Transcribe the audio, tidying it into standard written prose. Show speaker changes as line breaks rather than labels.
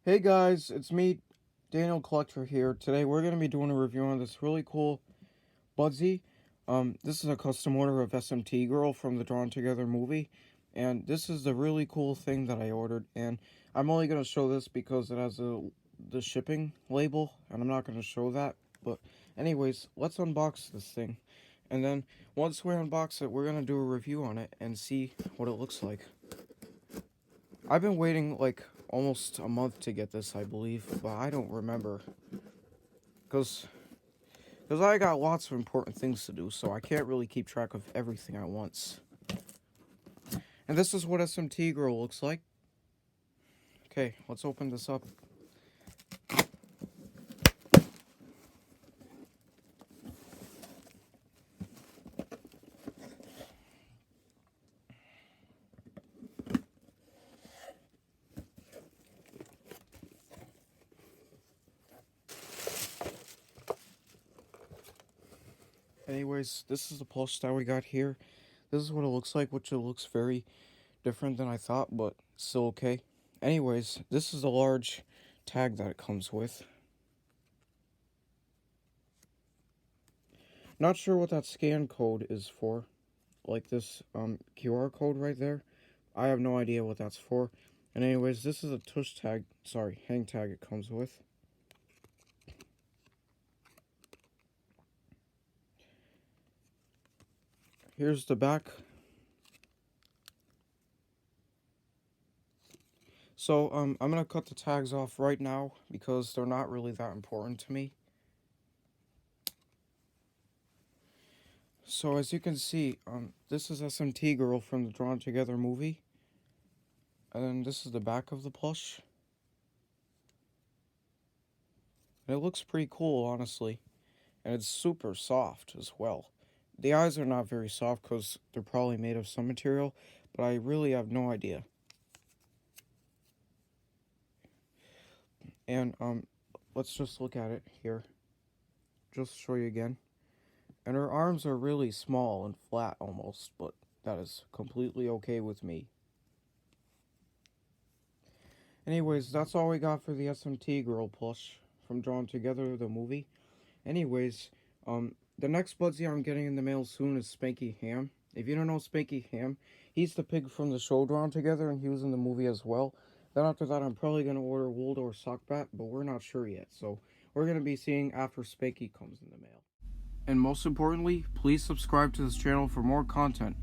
Hey guys, it's me, Daniel Collector here. Today we're going to be doing a review on this really cool Budsy. This is a custom order of SMT Girl from the Drawn Together movie. And this is the really cool thing that I ordered. And I'm only going to show this because it has the shipping label. And I'm not going to show that. But anyways, let's unbox this thing. And then once we unbox it, we're going to do a review on it and see what it looks like. I've been waiting like almost a month to get this, I believe, but I don't remember. Because I got lots of important things to do, so I can't really keep track of everything at once. And this is what SMT Girl looks like. Okay, let's open this up. Anyways, this is the plush that we got here. This is what it looks like, which it looks very different than I thought, but still okay. Anyways, this is the large tag that it comes with. Not sure what that scan code is for, like this QR code right there. I have no idea what that's for. And anyways, this is a hang tag it comes with. Here's the back. So, I'm gonna cut the tags off right now because they're not really that important to me. So, as you can see, this is SMT Girl from the Drawn Together movie. And then this is the back of the plush. And it looks pretty cool, honestly. And it's super soft as well. The eyes are not very soft because they're probably made of some material, but I really have no idea. And let's just look at it here. Just show you again. And her arms are really small and flat almost, but that is completely okay with me. Anyways, that's all we got for the SMT Girl plush from Drawn Together, the movie. Anyways, the next Budsy I'm getting in the mail soon is Spanky Ham. If you don't know Spanky Ham, he's the pig from the show Drawn Together, and he was in the movie as well. Then after that, I'm probably going to order Wold or Sockbat, but we're not sure yet. So we're going to be seeing after Spanky comes in the mail. And most importantly, please subscribe to this channel for more content.